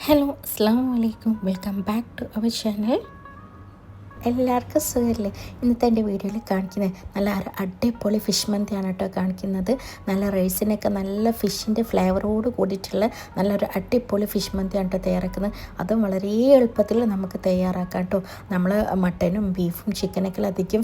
Hello അസ്സാം വലൈക്കും welcome back to our channel. എല്ലാവർക്കും സുഖമല്ലേ? ഇന്നത്തെ എൻ്റെ വീഡിയോയിൽ കാണിക്കുന്നത് നല്ല അടിപൊളി ഫിഷ് മന്തിയാണ് കേട്ടോ കാണിക്കുന്നത്. നല്ല റൈസിനൊക്കെ നല്ല ഫിഷിൻ്റെ ഫ്ലേവറോട് കൂടിയിട്ടുള്ള നല്ലൊരു അടിപൊളി ഫിഷ് മന്തിയാണ് കേട്ടോ തയ്യാറാക്കുന്നത്. അതും വളരെ എളുപ്പത്തിൽ നമുക്ക് തയ്യാറാക്കാം കേട്ടോ. നമ്മൾ മട്ടനും ബീഫും ചിക്കനൊക്കെ അധികം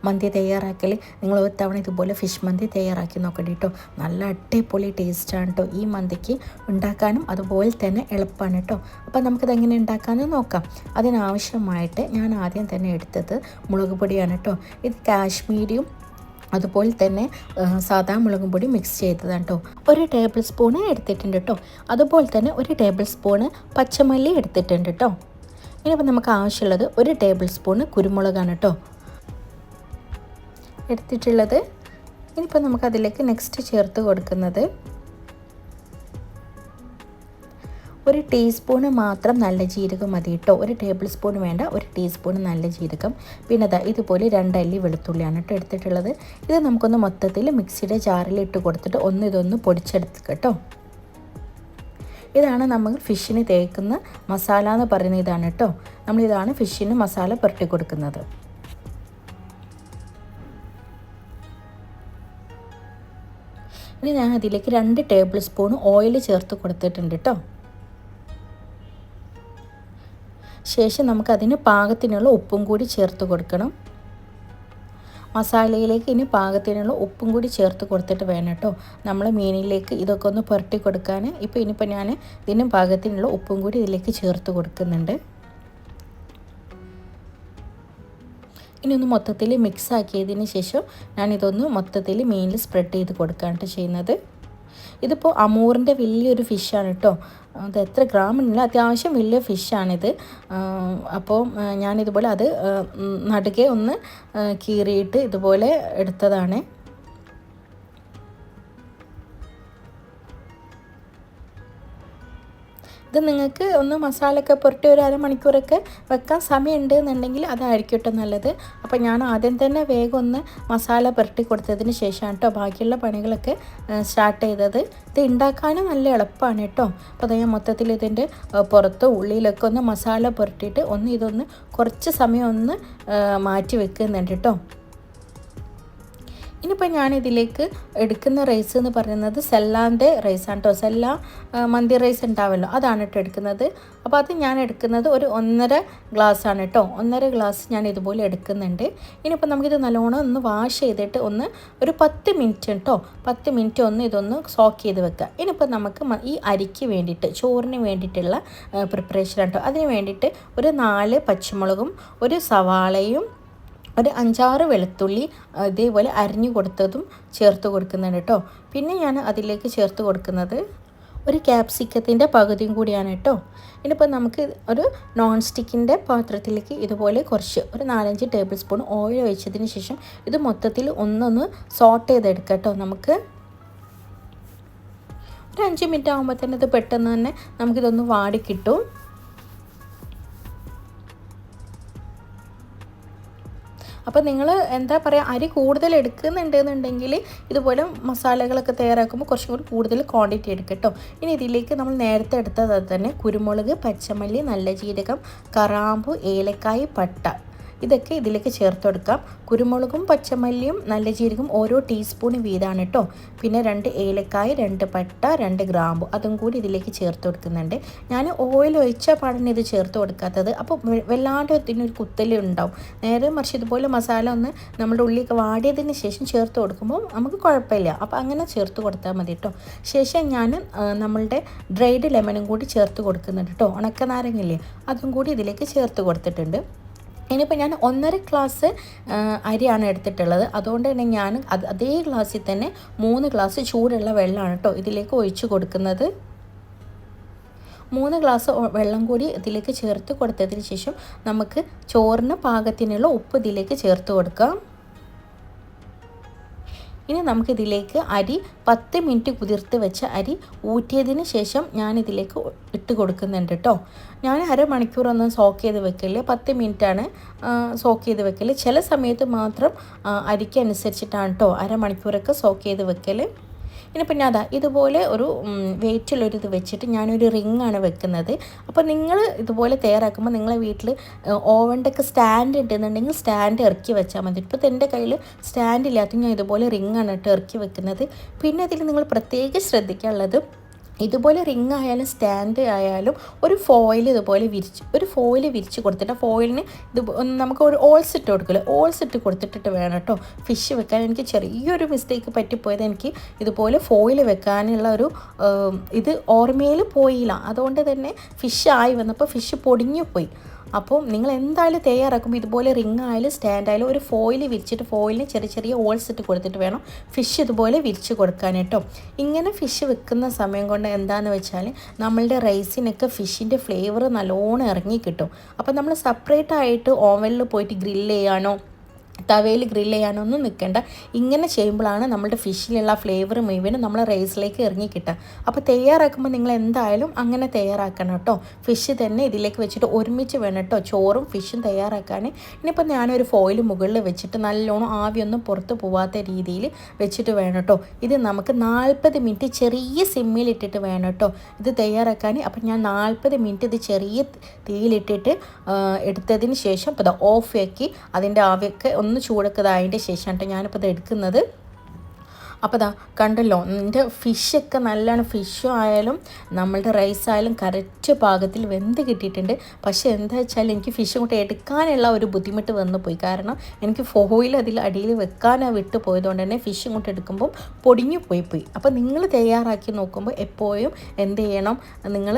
മന്തി തയ്യാറാക്കൽ നിങ്ങൾ ഒരു തവണ ഇതുപോലെ ഫിഷ് മന്തി തയ്യാറാക്കി നോക്കട്ടെ കേട്ടോ. നല്ല അടിപൊളി ടേസ്റ്റാണ് കേട്ടോ ഈ മന്തിക്ക് ഉണ്ടാക്കാനും, അതുപോലെ തന്നെ എളുപ്പമാണ് കേട്ടോ. അപ്പോൾ നമുക്കിത് എങ്ങനെ ഉണ്ടാക്കാമെന്ന് നോക്കാം. അതിനാവശ്യമായിട്ട് ഞാൻ ആദ്യം തന്നെ എടുത്തത് മുളക് പൊടിയാണ് കേട്ടോ. ഇത് കാശ്മീരിയും അതുപോലെ തന്നെ സാദാ മുളകും പൊടി മിക്സ് ചെയ്തതാണ് കേട്ടോ. 1 ടേബിൾ സ്പൂണ് എടുത്തിട്ടുണ്ട് കേട്ടോ. അതുപോലെ തന്നെ 1 ടേബിൾ സ്പൂണ് പച്ചമല്ലി എടുത്തിട്ടുണ്ട് കേട്ടോ. ഇനിയിപ്പോൾ നമുക്ക് ആവശ്യമുള്ളത് 1 ടേബിൾ സ്പൂണ് കുരുമുളകാണ് കേട്ടോ എടുത്തിട്ടുള്ളത്. ഇനിയിപ്പോൾ നമുക്കതിലേക്ക് നെക്സ്റ്റ് ചേർത്ത് കൊടുക്കുന്നത് 1 ടീസ്പൂണ് മാത്രം നല്ല ജീരകം മതി കേട്ടോ. 1 ടേബിൾ സ്പൂൺ വേണ്ട, 1 ടീസ്പൂൺ നല്ല ജീരകം. പിന്നെ ഇതുപോലെ 2 അല്ലി വെളുത്തുള്ളിയാണ് കേട്ടോ എടുത്തിട്ടുള്ളത്. ഇത് നമുക്കൊന്ന് മൊത്തത്തിൽ മിക്സിയുടെ ജാറിൽ ഇട്ട് കൊടുത്തിട്ട് ഇതൊന്ന് പൊടിച്ചെടുത്ത് കേട്ടോ. ഇതാണ് നമ്മൾ ഫിഷിന് തേക്കുന്ന മസാല എന്ന് പറയുന്നത് ഇതാണ് കേട്ടോ. നമ്മളിതാണ് ഫിഷിന് മസാല പുരട്ടി കൊടുക്കുന്നത്. ഇനി ഞാൻ അതിലേക്ക് 2 ടേബിൾ സ്പൂൺ ഓയിൽ ചേർത്ത് കൊടുത്തിട്ടുണ്ട് കേട്ടോ. ശേഷം നമുക്കതിന് പാകത്തിനുള്ള ഉപ്പും കൂടി ചേർത്ത് കൊടുക്കണം. മസാലയിലേക്ക് ഇനി പാകത്തിനുള്ള ഉപ്പും കൂടി ചേർത്ത് കൊടുത്തിട്ട് വേണം കേട്ടോ നമ്മൾ മീനിലേക്ക് ഇതൊക്കെ ഒന്ന് പുരട്ടി കൊടുക്കാൻ. ഇനിയിപ്പോൾ ഞാൻ ഇതിന് പാകത്തിനുള്ള ഉപ്പും കൂടി ഇതിലേക്ക് ചേർത്ത് കൊടുക്കുന്നുണ്ട്. ഇനി ഒന്ന് മൊത്തത്തിൽ മിക്സ് ആക്കിയതിന് ശേഷം ഞാനിതൊന്ന് മൊത്തത്തിൽ മീനിൽ സ്പ്രെഡ് ചെയ്ത് കൊടുക്കുകയാണ് ചെയ്യുന്നത്. ഇതിപ്പോൾ അമൂറിൻ്റെ വലിയൊരു ഫിഷാണ് കേട്ടോ. അത് എത്ര ഗ്രാം ഉണ്ടല്ലോ, അത്യാവശ്യം വലിയ ഫിഷാണിത്. അപ്പോൾ ഞാനിതുപോലെ അത് നടുകെ ഒന്ന് കീറിയിട്ട് ഇതുപോലെ എടുത്തതാണ്. ഇത് നിങ്ങൾക്ക് ഒന്ന് മസാലയൊക്കെ പുരട്ടി ഒരു അരമണിക്കൂറൊക്കെ വെക്കാൻ സമയമുണ്ട് എന്നുണ്ടെങ്കിൽ അതായിരിക്കും കേട്ടോ നല്ലത്. അപ്പോൾ ഞാൻ ആദ്യം തന്നെ വേഗം ഒന്ന് മസാല പുരട്ടി കൊടുത്തതിന് ശേഷമാണ് കേട്ടോ ബാക്കിയുള്ള പണികളൊക്കെ സ്റ്റാർട്ട് ചെയ്തത്. ഇത് ഉണ്ടാക്കാനും നല്ല എളുപ്പമാണ് കേട്ടോ. അപ്പോൾ ഞാൻ മൊത്തത്തിൽ ഇതിൻ്റെ പുറത്ത് ഉള്ളിലൊക്കെ ഒന്ന് മസാല പുരട്ടിയിട്ട് ഇതൊന്ന് കുറച്ച് സമയം ഒന്ന് മാറ്റി വെക്കുന്നുണ്ട് കേട്ടോ. ഇനിയിപ്പോൾ ഞാനിതിലേക്ക് എടുക്കുന്ന റൈസ് എന്ന് പറയുന്നത് സെല്ലാൻ്റെ റൈസാണ് കേട്ടോ. സെല്ല മന്തി റൈസ് ഉണ്ടാവുമല്ലോ, അതാണ് കേട്ടോ എടുക്കുന്നത്. അപ്പോൾ അത് ഞാൻ എടുക്കുന്നത് ഒരു 1.5 ഗ്ലാസ്സാണ് കേട്ടോ. 1.5 ഗ്ലാസ് ഞാൻ ഇതുപോലെ എടുക്കുന്നുണ്ട്. ഇനിയിപ്പോൾ നമുക്കിത് നല്ലോണം ഒന്ന് വാഷ് ചെയ്തിട്ട് ഒരു 10 മിനിറ്റ് കേട്ടോ, 10 മിനിറ്റ് ഇതൊന്ന് സോക്ക് ചെയ്ത് വെക്കുക. ഇനിയിപ്പോൾ നമുക്ക് ഈ അരിക്ക് വേണ്ടിയിട്ട് ചോറിന് വേണ്ടിയിട്ടുള്ള പ്രിപ്പറേഷൻ കേട്ടോ. അതിന് വേണ്ടിയിട്ട് ഒരു 4 പച്ചമുളകും ഒരു സവാളയും ഒരു 5-6 വെളുത്തുള്ളി ഇതേപോലെ അരിഞ്ഞു കൊടുത്തതും ചേർത്ത് കൊടുക്കുന്നുണ്ട് കേട്ടോ. പിന്നെ ഞാൻ അതിലേക്ക് ചേർത്ത് കൊടുക്കുന്നത് ഒരു ക്യാപ്സിക്കത്തിൻ്റെ പകുതിയും കൂടിയാണ് കേട്ടോ. ഇനിയിപ്പോൾ നമുക്ക് ഒരു നോൺ സ്റ്റിക്കിൻ്റെ പാത്രത്തിലേക്ക് ഇതുപോലെ ഒരു 4-5 ടേബിൾ സ്പൂൺ ഓയിൽ ഒഴിച്ചതിന് ശേഷം ഇത് മൊത്തത്തിൽ ഒന്ന് സോട്ട് ചെയ്തെടുക്കാം കേട്ടോ. നമുക്ക് ഒരു 5 മിനിറ്റ് ആകുമ്പോൾ തന്നെ ഇത് പെട്ടെന്ന് തന്നെ നമുക്കിതൊന്ന് വാടി കിട്ടും. അപ്പോൾ നിങ്ങൾ എന്താ പറയുക, അരി കൂടുതൽ എടുക്കുന്നുണ്ടെന്നുണ്ടെങ്കിൽ ഇതുപോലെ മസാലകളൊക്കെ തയ്യാറാക്കുമ്പോൾ കുറച്ചും കൂടി കൂടുതൽ ക്വാണ്ടിറ്റി എടുക്കുക കേട്ടോ. ഇനി ഇതിലേക്ക് നമ്മൾ നേരത്തെ എടുത്തത് തന്നെ കുരുമുളക്, പച്ചമല്ലി, നല്ല ജീരകം, കറാമ്പു, ഏലക്കായ്, പട്ട ഇതൊക്കെ ഇതിലേക്ക് ചേർത്ത് കൊടുക്കാം. കുരുമുളകും പച്ചമല്ലിയും നല്ല ജീരകം ഓരോ ടീസ്പൂൺ വീതമാണ് കേട്ടോ. പിന്നെ 2 ഏലക്കായ്, 2 പട്ട, 2 ഗ്രാമ്പു അതും കൂടി ഇതിലേക്ക് ചേർത്ത് കൊടുക്കുന്നുണ്ട്. ഞാൻ ഓയിൽ ഒഴിച്ച പാടാണ് ഇത് ചേർത്ത് കൊടുക്കാത്തത്. അപ്പോൾ വല്ലാണ്ട് ഇതിനൊരു കുത്തൽ ഉണ്ടാവും. നേരെ മറിച്ച് ഇതുപോലെ മസാല നമ്മുടെ ഉള്ളിലേക്ക് വാടിയതിന് ശേഷം ചേർത്ത് കൊടുക്കുമ്പോൾ നമുക്ക് കുഴപ്പമില്ല. അപ്പോൾ അങ്ങനെ ചേർത്ത് കൊടുത്താൽ മതി കേട്ടോ. ശേഷം ഞാൻ നമ്മളുടെ ഡ്രൈഡ് ലെമണും കൂടി ചേർത്ത് കൊടുക്കുന്നുണ്ട് കേട്ടോ. ഉണക്കനാരങ്ങയില്ലേ, അതും കൂടി ഇതിലേക്ക് ചേർത്ത് കൊടുത്തിട്ടുണ്ട്. ഇനിയിപ്പോൾ ഞാൻ 1.5 ഗ്ലാസ് അരിയാണ് എടുത്തിട്ടുള്ളത്. അതുകൊണ്ട് തന്നെ ഞാൻ അതേ ഗ്ലാസ്സിൽ തന്നെ 3 ഗ്ലാസ് ചൂടുള്ള വെള്ളമാണ് കേട്ടോ ഇതിലേക്ക് ഒഴിച്ച് കൊടുക്കുന്നത്. 3 ഗ്ലാസ് വെള്ളം കൂടി ഇതിലേക്ക് ചേർത്ത് കൊടുത്തതിന് ശേഷം നമുക്ക് ചോറിന് പാകത്തിനുള്ള ഉപ്പ് ഇതിലേക്ക് ചേർത്ത് കൊടുക്കാം. ഇനി നമുക്കിതിലേക്ക് അരി 10 മിനിറ്റ് കുതിർത്ത് വെച്ച അരി ഊറ്റിയതിന് ശേഷം ഞാനിതിലേക്ക് ഇട്ട് കൊടുക്കുന്നുണ്ട് കേട്ടോ. ഞാൻ അരമണിക്കൂറൊന്നും സോക്ക് ചെയ്ത് വെക്കല്, 10 മിനിറ്റാണ് സോക്ക് ചെയ്ത് വെക്കൽ. ചില സമയത്ത് മാത്രം അരിക്കനുസരിച്ചിട്ടാണ് കേട്ടോ അരമണിക്കൂറൊക്കെ സോക്ക് ചെയ്ത് വെക്കൽ. ഇനിയിപ്പോൾ ഞാൻ അതാ ഇതുപോലെ ഒരു വെയിറ്റുള്ളൊരിത് വെച്ചിട്ട് ഞാനൊരു റിങ്ങാണ് വെക്കുന്നത്. അപ്പോൾ നിങ്ങൾ ഇതുപോലെ തയ്യാറാക്കുമ്പോൾ നിങ്ങളെ വീട്ടിൽ ഓവൻ്റെ ഒക്കെ സ്റ്റാൻഡ് ഉണ്ടെന്നുണ്ടെങ്കിൽ സ്റ്റാൻഡ് ഇറക്കി വെച്ചാൽ മതി. ഇപ്പോൾ എൻ്റെ കയ്യിൽ സ്റ്റാൻഡ് ഇല്ലാത്ത ഞാൻ ഇതുപോലെ റിങ്ങാണ് കേട്ടോ ഇറക്കി വെക്കുന്നത്. പിന്നെ ഇതിൽ നിങ്ങൾ പ്രത്യേകം ശ്രദ്ധിക്കാനുള്ളത്, ഇതുപോലെ റിങ് ആയാലും സ്റ്റാൻഡ് ആയാലും ഒരു ഫോയിൽ ഇതുപോലെ വിരിച്ച് കൊടുത്തിട്ട് ഫോയിലിന് ഇത് നമുക്ക് ഒരു ഓൾസ് ഇട്ട് കൊടുക്കില്ല, ഓൾസ് ഇട്ട് കൊടുത്തിട്ടിട്ട് വേണം കേട്ടോ ഫിഷ് വെക്കാൻ. എനിക്ക് ചെറിയൊരു മിസ്റ്റേക്ക് പറ്റിപ്പോയത്, എനിക്ക് ഇതുപോലെ ഫോയിൽ വെക്കാനുള്ള ഒരു ഇത് ഓർമ്മയിൽ പോയില്ല. അതുകൊണ്ട് തന്നെ ഫിഷ് ആയി വന്നപ്പോൾ ഫിഷ് പൊടിഞ്ഞു പോയി. അപ്പോൾ നിങ്ങൾ എന്തായാലും തയ്യാറാക്കുമ്പോൾ ഇതുപോലെ റിങ് ആയാലും സ്റ്റാൻഡ് ആയാലും ഒരു ഫോയിൽ വിരിച്ചിട്ട് ഫോയിലിന് ചെറിയ ചെറിയ ഓൾസ് ഇട്ട് കൊടുത്തിട്ട് വേണം ഫിഷ് ഇതുപോലെ വിരിച്ച് കൊടുക്കാൻ കേട്ടോ. ഇങ്ങനെ ഫിഷ് വെക്കുന്ന സമയം കൊണ്ട് എന്താണെന്ന് വെച്ചാൽ നമ്മളുടെ റൈസിനൊക്കെ ഫിഷിൻ്റെ ഫ്ലേവർ നല്ലോണം ഇറങ്ങി കിട്ടും. അപ്പോൾ നമ്മൾ സെപ്പറേറ്റ് ആയിട്ട് ഓവനിൽ പോയിട്ട് ഗ്രില്ല് ചെയ്യാനോ തവയിൽ ഗ്രില്ല് ചെയ്യാനൊന്നും നിൽക്കേണ്ട. ഇങ്ങനെ ചെയ്യുമ്പോഴാണ് നമ്മുടെ ഫിഷിലുള്ള ഫ്ലേവർ മുഴുവനും നമ്മളെ റൈസിലേക്ക് ഇറങ്ങി കിട്ടുക. അപ്പോൾ തയ്യാറാക്കുമ്പോൾ നിങ്ങൾ എന്തായാലും അങ്ങനെ തയ്യാറാക്കണം കേട്ടോ. ഫിഷ് തന്നെ ഇതിലേക്ക് വെച്ചിട്ട് ഒരുമിച്ച് വേണം കേട്ടോ ചോറും ഫിഷും തയ്യാറാക്കാൻ. ഇനിയിപ്പോൾ ഞാനൊരു ഫോയിൽ മുകളിൽ വെച്ചിട്ട് നല്ലോണം ആവിയൊന്നും പുറത്ത് പോവാത്ത രീതിയിൽ വെച്ചിട്ട് വേണം കേട്ടോ. ഇത് നമുക്ക് 40 മിനിറ്റ് ചെറിയ സിമ്മിലിട്ടിട്ട് വേണം കേട്ടോ ഇത് തയ്യാറാക്കാൻ. അപ്പോൾ ഞാൻ 40 മിനിറ്റ് ഇത് ചെറിയ തീയിലിട്ടിട്ട് എടുത്തതിന് ശേഷം ഇപ്പോൾ ഓഫ് ആക്കി അതിൻ്റെ ആവിയൊക്കെ ഒന്ന് ചൂടൊക്കെ ശേഷമാണ് ഞാനിപ്പോൾ ഇത് എടുക്കുന്നത്. അപ്പോൾ ദാ കണ്ടല്ലോ, എൻ്റെ ഫിഷൊക്കെ നല്ലോണം ഫിഷും ആയാലും നമ്മളുടെ റൈസായാലും കറക്റ്റ് പാകത്തിൽ വെന്ത് കിട്ടിയിട്ടുണ്ട്. പക്ഷേ എന്താ വെച്ചാൽ എനിക്ക് ഫിഷ് കൊണ്ട് എടുക്കാനുള്ള ഒരു ബുദ്ധിമുട്ട് വന്നു പോയി. കാരണം എനിക്ക് ഫോയിൽ അതിൽ അടിയിൽ വെക്കാനാണ് വിട്ടു പോയതുകൊണ്ട് തന്നെ ഫിഷ് കൊണ്ട് എടുക്കുമ്പോൾ പൊടിഞ്ഞു പോയി. അപ്പോൾ നിങ്ങൾ തയ്യാറാക്കി നോക്കുമ്പോൾ എപ്പോഴും എന്ത് ചെയ്യണം, നിങ്ങൾ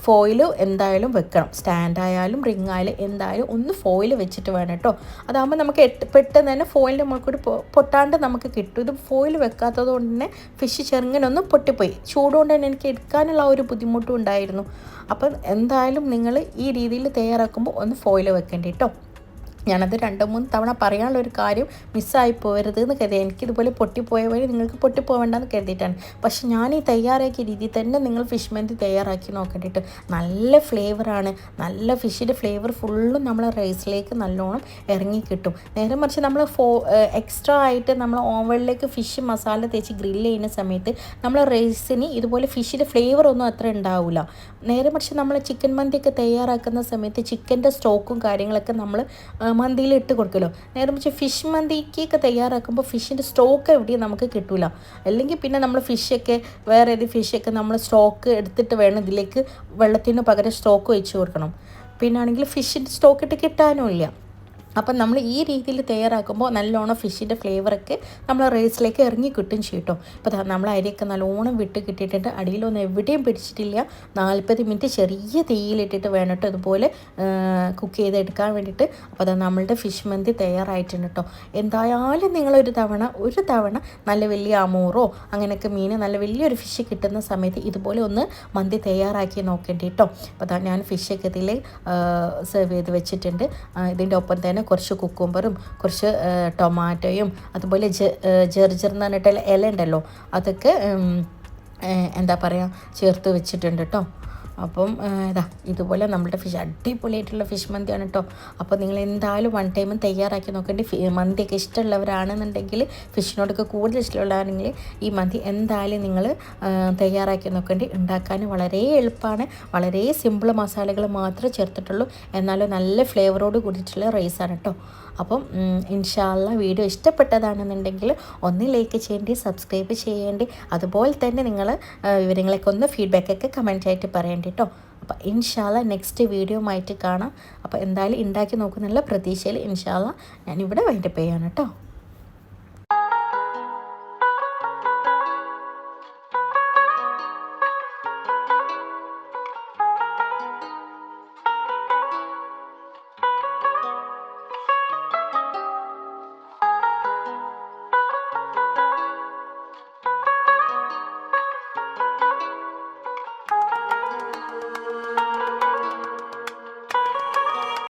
ഫോയിൽ എന്തായാലും വെക്കണം. സ്റ്റാൻഡായാലും റിങ് ആയാലും എന്തായാലും ഒന്ന് ഫോയിൽ വെച്ചിട്ട് വേണം കേട്ടോ. അതാകുമ്പോൾ നമുക്ക് പെട്ടെന്ന് തന്നെ ഫോയിലിൻ്റെ മുകളിൽ കൂടി പൊട്ടാണ്ട് നമുക്ക് കിട്ടും. ഇത് ഫോയിൽ വെക്കാത്തത് കൊണ്ട് തന്നെ ഫിഷ് ചെറുങ്ങനൊന്ന് പൊട്ടിപ്പോയി. ചൂടുകൊണ്ട് തന്നെ എനിക്ക് എടുക്കാനുള്ള ഒരു ബുദ്ധിമുട്ടും ഉണ്ടായിരുന്നു. അപ്പം എന്തായാലും നിങ്ങൾ ഈ രീതിയിൽ തയ്യാറാക്കുമ്പോൾ ഒന്ന് ഫോയിൽ വെക്കേണ്ടി കേട്ടോ. ഞാനത് 2-3 തവണ പറയാനുള്ളൊരു കാര്യം മിസ്സായി പോകരുത് എന്ന് കരുതി. എനിക്കിതുപോലെ പൊട്ടിപ്പോയ വഴി നിങ്ങൾക്ക് പൊട്ടിപ്പോവേണ്ടെന്ന് കരുതിയിട്ടാണ്. പക്ഷെ ഞാൻ ഈ തയ്യാറാക്കിയ രീതിയിൽ തന്നെ നിങ്ങൾ ഫിഷ് മന്തി തയ്യാറാക്കി നോക്കേണ്ടിയിട്ട് നല്ല ഫ്ലേവറാണ്. നല്ല ഫിഷിൻ്റെ ഫ്ലേവർ ഫുള്ളും നമ്മളെ റൈസിലേക്ക് നല്ലോണം ഇറങ്ങി കിട്ടും. നേരെ മറിച്ച് നമ്മൾ എക്സ്ട്രാ ആയിട്ട് നമ്മൾ ഓവനിലേക്ക് ഫിഷ് മസാല തേച്ച് ഗ്രില്ല് ചെയ്യുന്ന സമയത്ത് നമ്മൾ റൈസിന് ഇതുപോലെ ഫിഷിൻ്റെ ഫ്ലേവർ ഒന്നും അത്ര ഉണ്ടാവില്ല. നേരെ മറിച്ച് നമ്മൾ ചിക്കൻ മന്തിയൊക്കെ തയ്യാറാക്കുന്ന സമയത്ത് ചിക്കൻ്റെ സ്റ്റോക്കും കാര്യങ്ങളൊക്കെ നമ്മൾ മന്തിയിൽ ഇട്ട് കൊടുക്കുമല്ലോ. നേരെ മറിച്ച് ഫിഷ് മന്തിക്കൊക്കെ തയ്യാറാക്കുമ്പോൾ ഫിഷിൻ്റെ സ്റ്റോക്ക് എവിടെയും നമുക്ക് കിട്ടില്ല. അല്ലെങ്കിൽ പിന്നെ നമ്മൾ ഫിഷൊക്കെ വേറെ ഏത് ഫിഷൊക്കെ നമ്മൾ സ്റ്റോക്ക് എടുത്തിട്ട് വേണം ഇതിലേക്ക് വെള്ളത്തിന് പകരം സ്റ്റോക്ക് ഒഴിച്ച് കൊടുക്കണം. പിന്നെ ആണെങ്കിൽ ഫിഷിൻ്റെ സ്റ്റോക്ക് ഇട്ട് കിട്ടാനും ഇല്ല. അപ്പം നമ്മൾ ഈ രീതിയിൽ തയ്യാറാക്കുമ്പോൾ നല്ലോണം ഫിഷിൻ്റെ ഫ്ലേവറൊക്കെ നമ്മൾ റൈസിലേക്ക് ഇറങ്ങി കിട്ടും ചെയ്യട്ടോ. അപ്പോൾ നമ്മൾ അരിയൊക്കെ നല്ലോണം വിട്ട് കിട്ടിയിട്ടുണ്ട്. അടിയിലൊന്നും എവിടെയും പിടിച്ചിട്ടില്ല. 40 മിനിറ്റ് ചെറിയ തീയിലിട്ടിട്ട് വേണം കേട്ടോ ഇതുപോലെ കുക്ക് ചെയ്തെടുക്കാൻ വേണ്ടിയിട്ട്. അപ്പോൾ അത് നമ്മളുടെ ഫിഷ് മന്തി തയ്യാറായിട്ടുണ്ട് കേട്ടോ. എന്തായാലും നിങ്ങളൊരു തവണ നല്ല വലിയ അമൂറോ അങ്ങനെയൊക്കെ മീൻ നല്ല വലിയൊരു ഫിഷ് കിട്ടുന്ന സമയത്ത് ഇതുപോലെ ഒന്ന് മന്തി തയ്യാറാക്കി നോക്കേണ്ടി കേട്ടോ. അപ്പോൾ ഞാൻ ഫിഷൊക്കെ ഇതിൽ സെർവ് ചെയ്ത് വെച്ചിട്ടുണ്ട്. ഇതിൻ്റെ ഒപ്പം തന്നെ കുറച്ച് കുക്കുംബറും കുറച്ച് ടൊമാറ്റോയും അതുപോലെ ജർജർ എന്ന് പറഞ്ഞിട്ട് ഇല ഉണ്ടല്ലോ അതൊക്കെ എന്താ പറയുക ചേർത്ത് വെച്ചിട്ടുണ്ട് കേട്ടോ. അപ്പം ഇതുപോലെ നമ്മുടെ ഫിഷ് അടിപൊളിയായിട്ടുള്ള ഫിഷ് മന്തിയാണ് കേട്ടോ. അപ്പോൾ നിങ്ങൾ എന്തായാലും 1 ടൈമും തയ്യാറാക്കി നോക്കേണ്ടി. മന്തിയൊക്കെ ഇഷ്ടമുള്ളവരാണെന്നുണ്ടെങ്കിൽ ഫിഷിനോടൊക്കെ കൂടുതൽ ഇഷ്ടമുള്ളവരാണെങ്കിൽ ഈ മന്തി എന്തായാലും നിങ്ങൾ തയ്യാറാക്കി നോക്കേണ്ടി. ഉണ്ടാക്കാൻ വളരെ എളുപ്പമാണ്. വളരെ സിമ്പിൾ മസാലകൾ മാത്രമേ ചേർത്തിട്ടുള്ളൂ. എന്നാലും നല്ല ഫ്ലേവറോട് കൂടിയിട്ടുള്ള റൈസാണ് കേട്ടോ. അപ്പം ഇൻഷാ അല്ലാഹ് വീഡിയോ ഇഷ്ടപ്പെട്ടതാണെന്നുണ്ടെങ്കിൽ ഒന്ന് ലൈക്ക് ചെയ്യേണ്ടി, സബ്സ്ക്രൈബ് ചെയ്യേണ്ടി, അതുപോലെ തന്നെ നിങ്ങൾ വിവരങ്ങളൊക്കെ ഒന്ന് ഫീഡ്ബാക്കൊക്കെ കമൻറ്റായിട്ട് പറയേണ്ടി കേട്ടോ. അപ്പോൾ ഇൻഷാ അല്ലാഹ് നെക്സ്റ്റ് വീഡിയോ ആയിട്ട് കാണാം. അപ്പോൾ എന്തായാലും ഉണ്ടാക്കി നോക്കുന്നുള്ള പ്രതീക്ഷയിൽ ഇൻഷാ അല്ലാഹ് ഞാനിവിടെ വൈൻഡപ്പ് ചെയ്യാണ് കേട്ടോ.